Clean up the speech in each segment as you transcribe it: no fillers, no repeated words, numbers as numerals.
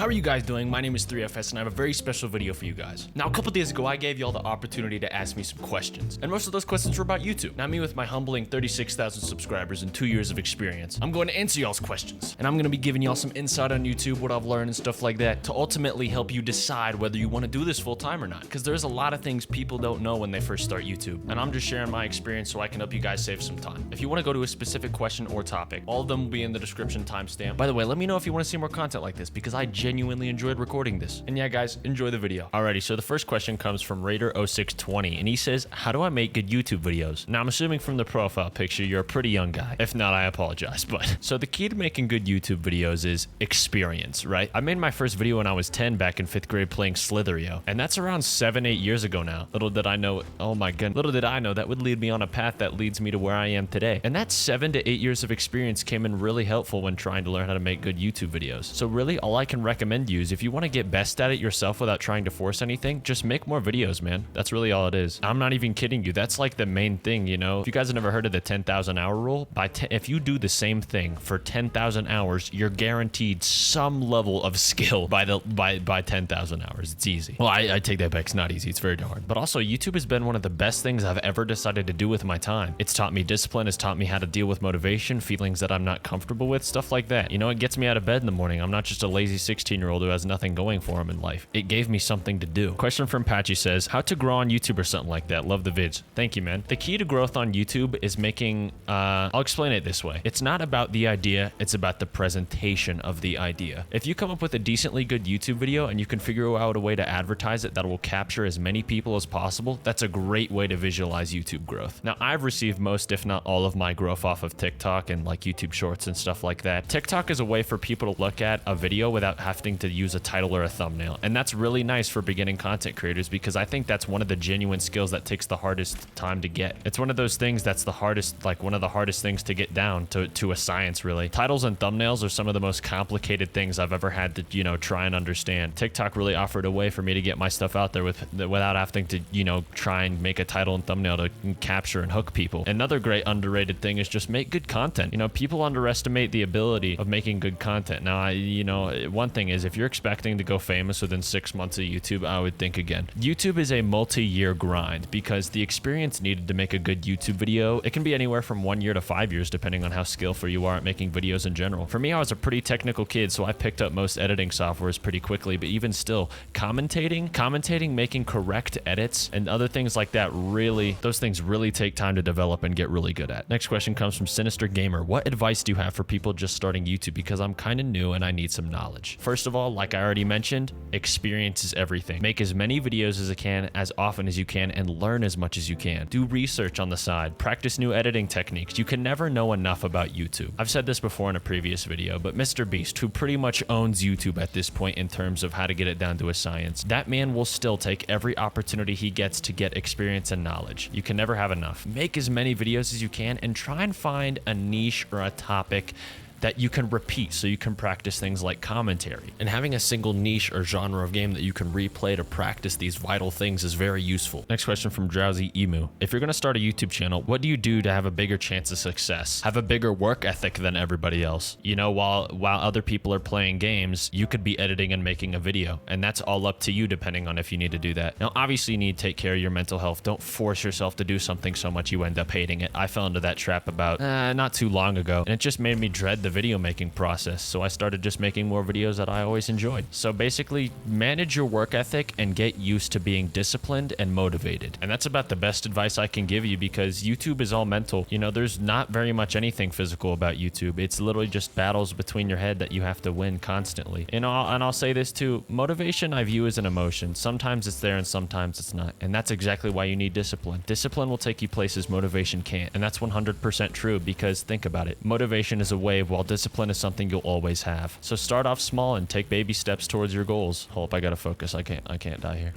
How are you guys doing? My name is 3FS and I have a very special video for you guys. Now, a couple days ago, I gave y'all the opportunity to ask me some questions, and most of those questions were about YouTube. Now, me with my humbling 36,000 subscribers and 2 years of experience, I'm going to answer y'all's questions, and I'm going to be giving y'all some insight on YouTube, what I've learned and stuff like that, to ultimately help you decide whether you want to do this full time or not, because there's a lot of things people don't know when they first start YouTube, and I'm just sharing my experience so I can help you guys save some time. If you want to go to a specific question or topic, all of them will be in the description timestamp. By the way, let me know if you want to see more content like this, because I genuinely enjoyed recording this. And yeah, guys, enjoy the video. Alrighty, so the first question comes from Raider0620, and he says, how do I make good YouTube videos? Now, I'm assuming from the profile picture, you're a pretty young guy. If not, I apologize. But so the key to making good YouTube videos is experience, right? I made my first video when I was 10 back in 5th grade playing Slitherio, and that's around 7-8 years ago now. Little did I know, oh my goodness, little did I know that would lead me on a path that leads me to where I am today. And that 7 to 8 years of experience came in really helpful when trying to learn how to make good YouTube videos. So really, all I can recommend you is if you want to get best at it yourself without trying to force anything, just make more videos, man. That's really all it is. I'm not even kidding you. That's like the main thing, you know? If you guys have never heard of the 10,000 hour rule, if you do the same thing for 10,000 hours, you're guaranteed some level of skill by 10,000 hours. It's easy. Well, I take that back. It's not easy. It's very hard. But also, YouTube has been one of the best things I've ever decided to do with my time. It's taught me discipline. It's taught me how to deal with motivation, feelings that I'm not comfortable with, stuff like that. You know, it gets me out of bed in the morning. I'm not just a lazy 16-year-old who has nothing going for him in life. It gave me something to do. Question from Patchy says, how to grow on YouTube or something like that. Love the vids. Thank you, man. The key to growth on YouTube is making, I'll explain it this way. It's not about the idea, it's about the presentation of the idea. If you come up with a decently good YouTube video and you can figure out a way to advertise it that will capture as many people as possible, that's a great way to visualize YouTube growth. Now, I've received most, if not all, of my growth off of TikTok and like YouTube Shorts and stuff like that. TikTok is a way for people to look at a video without having to use a title or a thumbnail. And that's really nice for beginning content creators, because I think that's one of the genuine skills that takes the hardest time to get. It's one of those things that's the hardest, like one of the hardest things to get down to a science, really. Titles and thumbnails are some of the most complicated things I've ever had to, you know, try and understand. TikTok really offered a way for me to get my stuff out there without having to, you know, try and make a title and thumbnail to capture and hook people. Another great underrated thing is just make good content. You know, people underestimate the ability of making good content. Now, you know, one thing is if you're expecting to go famous within 6 months of YouTube, I would think again. YouTube is a multi-year grind, because the experience needed to make a good YouTube video, it can be anywhere from 1 year to 5 years, depending on how skillful you are at making videos in general. For me, I was a pretty technical kid, so I picked up most editing softwares pretty quickly, but even still, commentating, making correct edits, and other things like that, really, those things really take time to develop and get really good at. Next question comes from Sinister Gamer. What advice do you have for people just starting YouTube? Because I'm kind of new and I need some knowledge. First of all, like I already mentioned, experience is everything. Make as many videos as you can, as often as you can, and learn as much as you can. Do research on the side. Practice new editing techniques. You can never know enough about YouTube. I've said this before in a previous video, but Mr. Beast, who pretty much owns YouTube at this point in terms of how to get it down to a science, that man will still take every opportunity he gets to get experience and knowledge. You can never have enough. Make as many videos as you can and try and find a niche or a topic that you can repeat so you can practice things like commentary. And having a single niche or genre of game that you can replay to practice these vital things is very useful. Next question from Drowsy Emu. If you're gonna start a YouTube channel, what do you do to have a bigger chance of success? Have a bigger work ethic than everybody else. You know, while other people are playing games, you could be editing and making a video, and that's all up to you depending on if you need to do that. Now, obviously you need to take care of your mental health. Don't force yourself to do something so much you end up hating it. I fell into that trap about not too long ago, and it just made me dread the video making process, so I started just making more videos that I always enjoyed. So basically, manage your work ethic and get used to being disciplined and motivated. And that's about the best advice I can give you, because YouTube is all mental. You know, there's not very much anything physical about YouTube. It's literally just battles between your head that you have to win constantly. And I'll say this too, motivation I view as an emotion. Sometimes it's there and sometimes it's not. And that's exactly why you need discipline. Discipline will take you places motivation can't. And that's 100% true, because think about it. Motivation is a wave, while discipline is something you'll always have. So start off small and take baby steps towards your goals. Hold up, I gotta focus. I can't die here.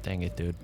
Dang it, dude.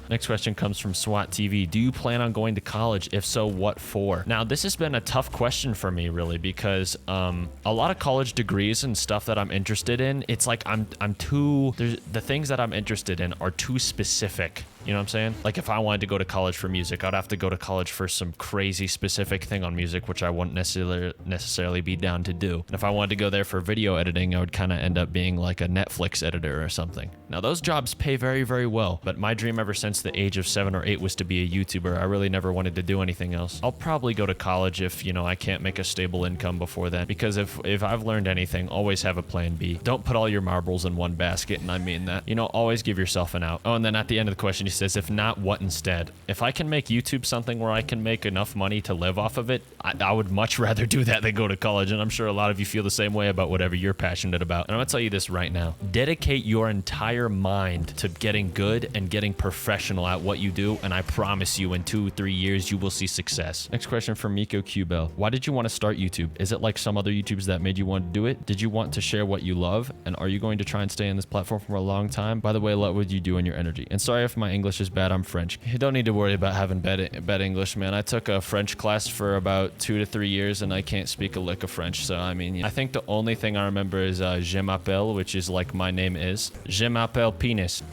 Next question comes from SWAT TV. Do you plan on going to college? If so, what for? Now, this has been a tough question for me, really, because a lot of college degrees and stuff that I'm interested in, it's like the things that I'm interested in are too specific You know what I'm saying? Like if I wanted to go to college for music, I'd have to go to college for some crazy specific thing on music, which I wouldn't necessarily be down to do. And if I wanted to go there for video editing, I would kind of end up being like a Netflix editor or something. Now those jobs pay very, very well, but my dream ever since the age of 7 or 8 was to be a YouTuber. I really never wanted to do anything else. I'll probably go to college if, you know, I can't make a stable income before then, because if I've learned anything, always have a plan B. Don't put all your marbles in one basket, and I mean that. You know, always give yourself an out. Oh, and then at the end of the question, he says, if not, what instead? If I can make YouTube something where I can make enough money to live off of it, I would much rather do that than go to college, and I'm sure a lot of you feel the same way about whatever you're passionate about. And I'm gonna tell you this right now. Dedicate your entire mind to getting good and getting professional at what you do, and I promise you in 2-3 years you will see success. Next question from Miko Qbel. Why did you want to start YouTube? Is it like some other YouTubers that made you want to do it? Did you want to share what you love? And are you going to try and stay on this platform for a long time? By the way, what would you do in your energy? And sorry if my English is bad, I'm French. You don't need to worry about having bad English, man. I took a French class for about 2 to 3 years and I can't speak a lick of French. So I mean, I think the only thing I remember is je m'appelle, which is like my name is. Je m'appelle penis.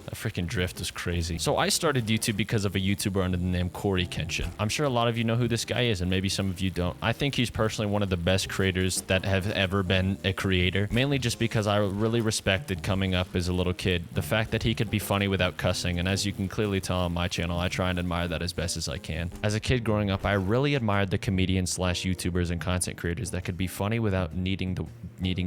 That freaking drift is crazy. So I started YouTube because of a YouTuber under the name Corey Kenshin. I'm sure a lot of you know who this guy is, and maybe some of you don't. I think he's personally one of the best creators that have ever been a creator, mainly just because I really respected coming up as a little kid the fact that he could be funny without cussing, and as you can clearly tell on my channel, I try and admire that as best as I can. As a kid growing up, I really admired the comedians / YouTubers and content creators that could be funny without needing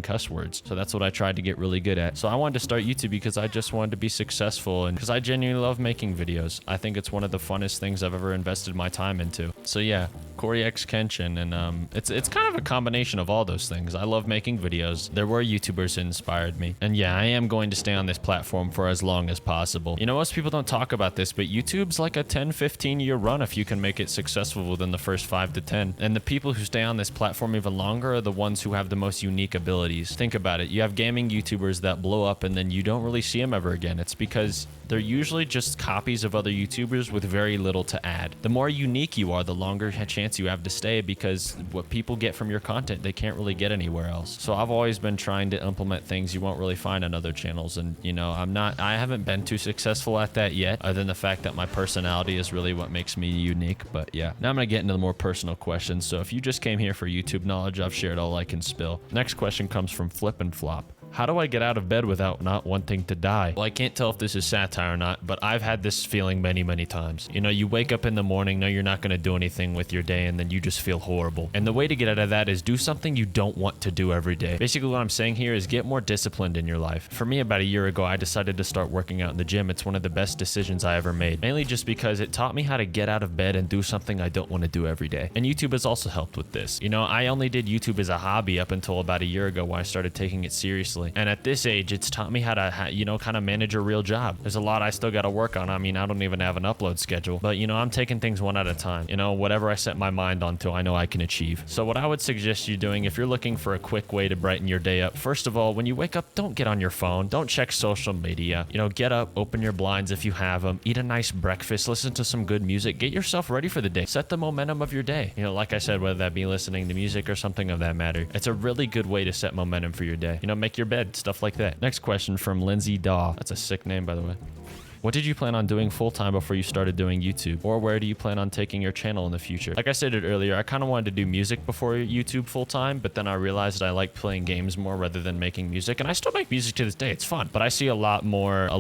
cuss words. So that's what I tried to get really good at. So I wanted to start YouTube because I just wanted to be successful, and because I genuinely love making videos. I think it's one of the funnest things I've ever invested my time into. So yeah, Corey X Kenshin, and it's kind of a combination of all those things. I love making videos. There were YouTubers who inspired me, and yeah, I am going to stay on this platform for as long as possible. You know, most people don't talk about this, but YouTube's like a 10-15 year run if you can make it successful within the first 5 to 10. And the people who stay on this platform even longer are the ones who have the most unique abilities. Think about it. You have gaming YouTubers that blow up and then you don't really see them ever again. It's because they're usually just copies of other YouTubers with very little to add. The more unique you are, the longer chance you have to stay, because what people get from your content, they can't really get anywhere else. So I've always been trying to implement things you won't really find on other channels. And you know, I haven't been too successful at that yet, other than the fact that my personality is really what makes me unique. But yeah, now I'm gonna get into the more personal questions. So if you just came here for YouTube knowledge, I've shared all I can spill. Next question comes from Flip and Flop. How do I get out of bed without not wanting to die? Well, I can't tell if this is satire or not, but I've had this feeling many, many times. You know, you wake up in the morning, know you're not going to do anything with your day, and then you just feel horrible. And the way to get out of that is do something you don't want to do every day. Basically, what I'm saying here is get more disciplined in your life. For me, about a year ago, I decided to start working out in the gym. It's one of the best decisions I ever made, mainly just because it taught me how to get out of bed and do something I don't want to do every day. And YouTube has also helped with this. You know, I only did YouTube as a hobby up until about a year ago when I started taking it seriously. And at this age, it's taught me how to, you know, kind of manage a real job. There's a lot I still got to work on. I mean, I don't even have an upload schedule, but you know, I'm taking things one at a time. You know, whatever I set my mind onto, I know I can achieve. So what I would suggest you doing, if you're looking for a quick way to brighten your day up, first of all, when you wake up, don't get on your phone. Don't check social media. You know, get up, open your blinds if you have them, eat a nice breakfast, listen to some good music, get yourself ready for the day. Set the momentum of your day. You know, like I said, whether that be listening to music or something of that matter, it's a really good way to set momentum for your day. You know, make your bed, stuff like that. Next question from Lindsay Daw. That's a sick name, by the way. What did you plan on doing full-time before you started doing YouTube? Or where do you plan on taking your channel in the future? Like I stated earlier, I kind of wanted to do music before YouTube full-time, but then I realized I like playing games more rather than making music, and I still make music to this day. It's fun, but I see a lot more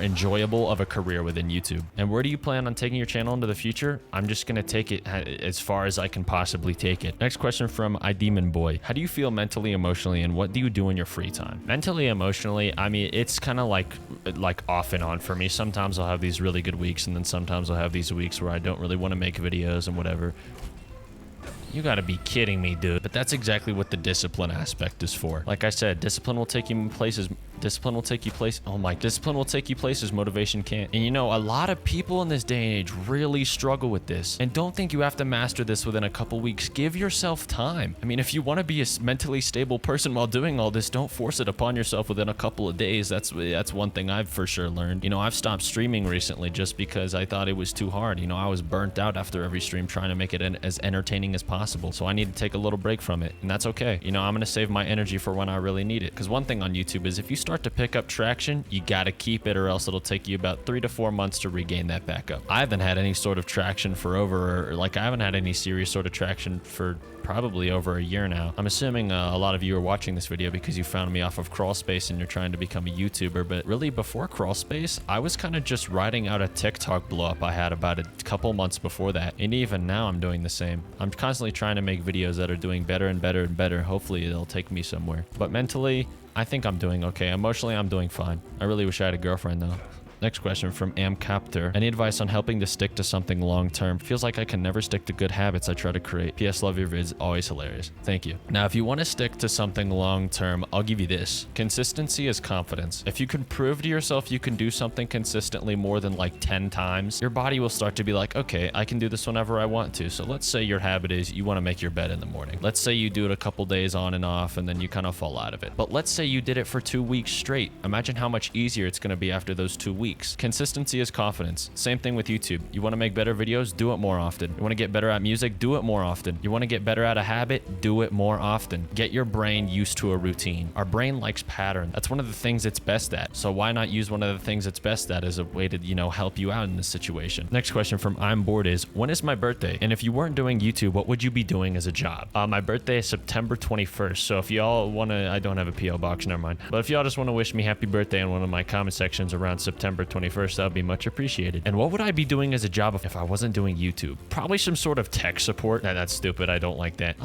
enjoyable of a career within YouTube. And where do you plan on taking your channel into the future? I'm just gonna take it as far as I can possibly take it. Next question from iDemon Boy. How do you feel mentally, emotionally, and what do you do in your free time? Mentally, emotionally, I mean, it's kind of like off and on for me. Sometimes I'll have these really good weeks, and then sometimes I'll have these weeks where I don't really want to make videos and whatever. You gotta be kidding me, dude. But that's exactly what the discipline aspect is for. Like I said, discipline will take you places. Discipline will take you places motivation can't. And you know, a lot of people in this day and age really struggle with this. And don't think you have to master this within a couple weeks. Give yourself time. I mean, if you want to be a mentally stable person while doing all this, don't force it upon yourself within a couple of days. That's one thing I've for sure learned. You know, I've stopped streaming recently just because I thought it was too hard. You know, I was burnt out after every stream trying to make it as entertaining as possible. possible. So I need to take a little break from it, and that's okay. You know, I'm gonna save my energy for when I really need it. Because one thing on YouTube is if you start to pick up traction, you gotta keep it, or else it'll take you about 3 to 4 months to regain that back up. I haven't had any sort of traction for I haven't had any serious sort of traction for probably over a year now. I'm assuming a lot of you are watching this video because you found me off of Crawlspace and you're trying to become a YouTuber, but really before Crawlspace, I was kind of just riding out a TikTok blow up I had about a couple months before that. And even now I'm doing the same. I'm constantly trying to make videos that are doing better and better and better. Hopefully it'll take me somewhere. But mentally, I think I'm doing okay. Emotionally, I'm doing fine. I really wish I had a girlfriend though. Next question from Amcaptor. Any advice on helping to stick to something long term? Feels like I can never stick to good habits I try to create. PS, love your vids. Always hilarious. Thank you. Now, if you want to stick to something long term, I'll give you this. Consistency is confidence. If you can prove to yourself you can do something consistently more than like 10 times, your body will start to be like, okay, I can do this whenever I want to. So let's say your habit is you want to make your bed in the morning. Let's say you do it a couple days on and off and then you kind of fall out of it. But let's say you did it for 2 weeks straight. Imagine how much easier it's going to be after those 2 weeks. Consistency is confidence. Same thing with YouTube. You want to make better videos? Do it more often. You want to get better at music? Do it more often. You want to get better at a habit? Do it more often. Get your brain used to a routine. Our brain likes pattern. That's one of the things it's best at. So why not use one of the things it's best at as a way to, you know, help you out in this situation? Next question from I'm Bored is, when is my birthday? And if you weren't doing YouTube, what would you be doing as a job? My birthday is September 21st. So if y'all want to, I don't have a PO box, never mind. But if y'all just want to wish me happy birthday in one of my comment sections around September 21st, that would be much appreciated. And what would I be doing as a job if I wasn't doing YouTube? Probably some sort of tech support. Nah, that's stupid. I don't like that.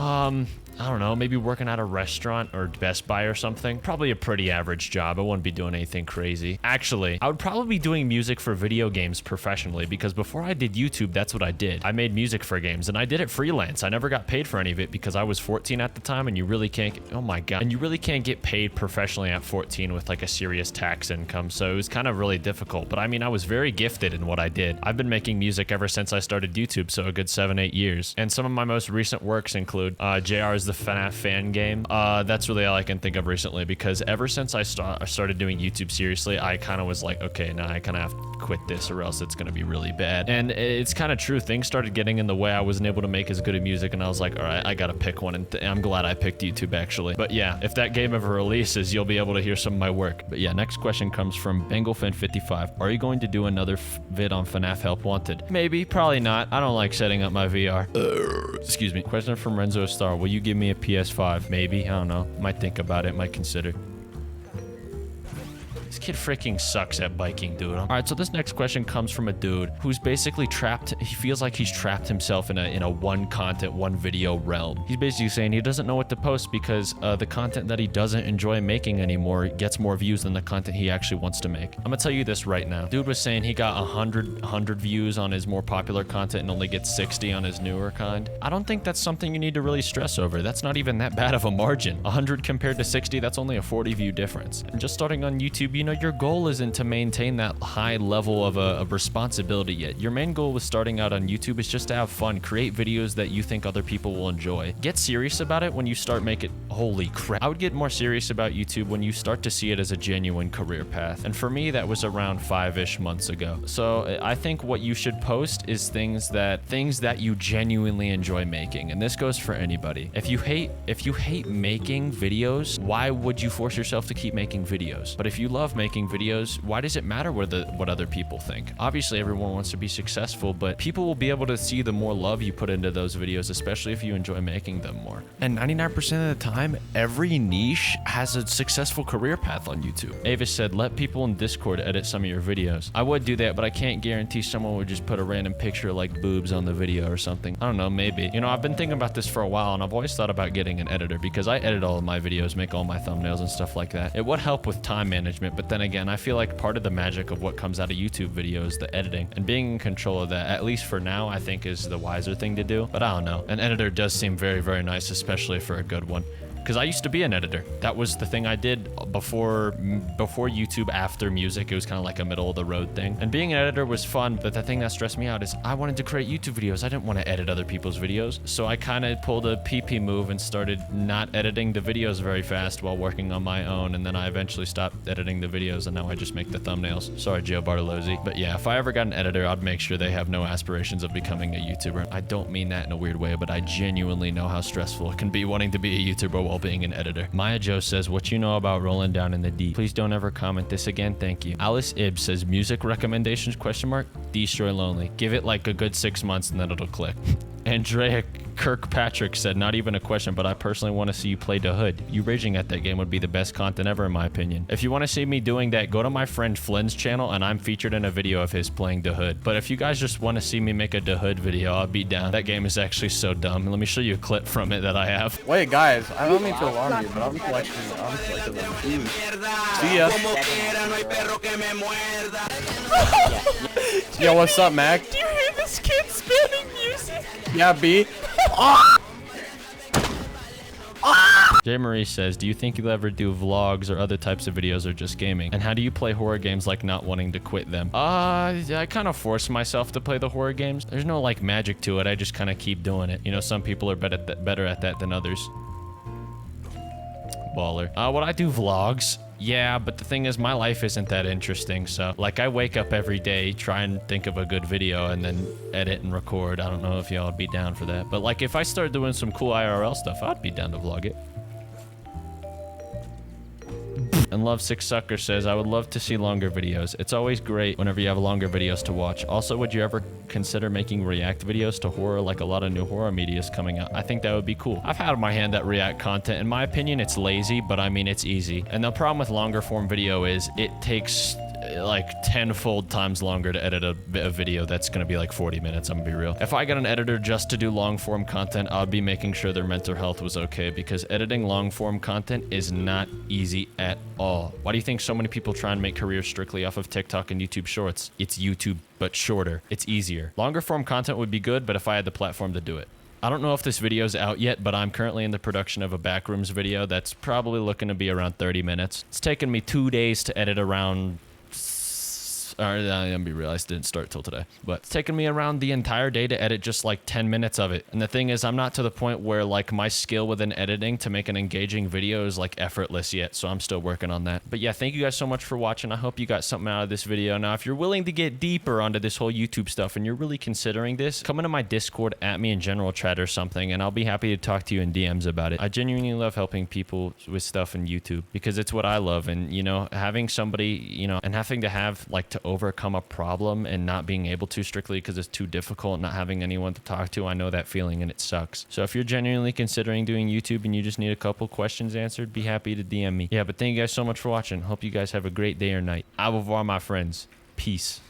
I don't know, maybe working at a restaurant or Best Buy or something. Probably a pretty average job. I wouldn't be doing anything crazy. Actually, I would probably be doing music for video games professionally because before I did YouTube, that's what I did. I made music for games and I did it freelance. I never got paid for any of it because I was 14 at the time and you really can't, oh my God. And you really can't get paid professionally at 14 with like a serious tax income. So it was kind of really difficult. But I mean, I was very gifted in what I did. I've been making music ever since I started YouTube, so a good 7-8 years. And some of my most recent works include JR's the FNAF fan game. That's really all I can think of recently because ever since I started doing YouTube seriously, I kind of was like, okay, now I kind of have to quit this or else it's going to be really bad. And it's kind of true. Things started getting in the way. I wasn't able to make as good of music and I was like, all right, I got to pick one. And I'm glad I picked YouTube actually. But yeah, if that game ever releases, you'll be able to hear some of my work. But yeah, next question comes from BengalFan55. Are you going to do another vid on FNAF Help Wanted? Maybe, probably not. I don't like setting up my VR. Excuse me. Question from Renzo Star. Will you give me a PS5? Maybe. I don't know. Might think about it. Might consider. This kid freaking sucks at biking, dude. All right, so this next question comes from a dude who's basically trapped. He feels like he's trapped himself in a one content, one video realm. He's basically saying he doesn't know what to post because the content that he doesn't enjoy making anymore gets more views than the content he actually wants to make. I'm gonna tell you this right now. Dude was saying he got 100 views on his more popular content and only gets 60 on his newer kind. I don't think that's something you need to really stress over. That's not even that bad of a margin. 100 compared to 60, that's only a 40 view difference. And just starting on YouTube, you know, your goal isn't to maintain that high level of responsibility yet. Your main goal with starting out on YouTube is just to have fun, create videos that you think other people will enjoy. Get serious about it when you start making, holy crap. I would get more serious about YouTube when you start to see it as a genuine career path. And for me, that was around 5-ish months ago. So I think what you should post is things that you genuinely enjoy making. And this goes for anybody. If you hate making videos, why would you force yourself to keep making videos? But if you love making videos, why does it matter what other people think? Obviously, everyone wants to be successful, but people will be able to see the more love you put into those videos, especially if you enjoy making them more. And 99% of the time, every niche has a successful career path on YouTube. Avis said, let people in Discord edit some of your videos. I would do that, but I can't guarantee someone would just put a random picture like boobs on the video or something. I don't know, maybe. You know, I've been thinking about this for a while, and I've always thought about getting an editor because I edit all of my videos, make all my thumbnails and stuff like that. It would help with time management, but then again, I feel like part of the magic of what comes out of YouTube videos is the editing, and being in control of that, at least for now, I think is the wiser thing to do. But I don't know. An editor does seem very, very nice, especially for a good one. because I used to be an editor. That was the thing I did before YouTube, after music. It was kind of like a middle of the road thing. And being an editor was fun, but the thing that stressed me out is I wanted to create YouTube videos. I didn't want to edit other people's videos. So I kind of pulled a PP move and started not editing the videos very fast while working on my own. And then I eventually stopped editing the videos, and now I just make the thumbnails. Sorry, Joe Bartolozzi. But yeah, if I ever got an editor, I'd make sure they have no aspirations of becoming a YouTuber. I don't mean that in a weird way, but I genuinely know how stressful it can be wanting to be a YouTuber while being an editor. Maya Joe says, what you know about rolling down in the deep? Please don't ever comment this again. Thank you. Alice Ibb says, music recommendations, question mark? Destroy Lonely. Give it like a good 6 months and then it'll click. Andrea Kirkpatrick said, not even a question, but I personally want to see you play the Hood. You raging at that game would be the best content ever, in my opinion. If you want to see me doing that, go to my friend Flynn's channel, and I'm featured in a video of his playing the Hood. But if you guys just want to see me make a the Hood video, I'll be down. That game is actually so dumb. Let me show you a clip from it that I have. Wait, guys, I don't mean to alarm you, but I'm collecting them. See ya. Yo, what's up, Mac? Do you hear this kid spamming music? Yeah, B. J. Marie says, do you think you'll ever do vlogs or other types of videos or just gaming? And how do you play horror games like not wanting to quit them? I kind of force myself to play the horror games. There's no like magic to it. I just kind of keep doing it. You know, some people are better at that than others. Baller. Would I do vlogs? Yeah, but the thing is, my life isn't that interesting. So, like, I wake up every day, try and think of a good video, and then edit and record. I don't know if y'all would be down for that. But, like, if I start doing some cool IRL stuff, I'd be down to vlog it. And Love Six Sucker says, I would love to see longer videos. It's always great whenever you have longer videos to watch. Also, would you ever consider making react videos to horror, like a lot of new horror media is coming out? I think that would be cool. I've had my hand at react content. In my opinion, it's lazy, but I mean, it's easy. And the problem with longer form video is it takes like 10-fold times longer to edit a video that's gonna be like 40 minutes, I'm gonna be real. If I got an editor just to do long form content, I'd be making sure their mental health was okay, because editing long form content is not easy at all. Why do you think so many people try and make careers strictly off of TikTok and YouTube Shorts? It's YouTube, but shorter. It's easier. Longer form content would be good, but if I had the platform to do it. I don't know if this video's out yet, but I'm currently in the production of a Backrooms video that's probably looking to be around 30 minutes. It's taken me 2 days to edit around... I'm gonna be real, I didn't start till today. But it's taken me around the entire day to edit just like 10 minutes of it. And the thing is, I'm not to the point where like my skill within editing to make an engaging video is like effortless yet. So I'm still working on that. But yeah, thank you guys so much for watching. I hope you got something out of this video. Now, if you're willing to get deeper onto this whole YouTube stuff and you're really considering this, come into my Discord, at me in general chat or something, and I'll be happy to talk to you in DMs about it. I genuinely love helping people with stuff in YouTube because it's what I love. And you know, having somebody, you know, and having to have like to overcome a problem and not being able to strictly because it's too difficult, not having anyone to talk to, I know that feeling and it sucks. So if you're genuinely considering doing YouTube and you just need a couple questions answered, be happy to DM me. Yeah, but thank you guys so much for watching. Hope you guys have a great day or night. Au revoir, my friends. Peace.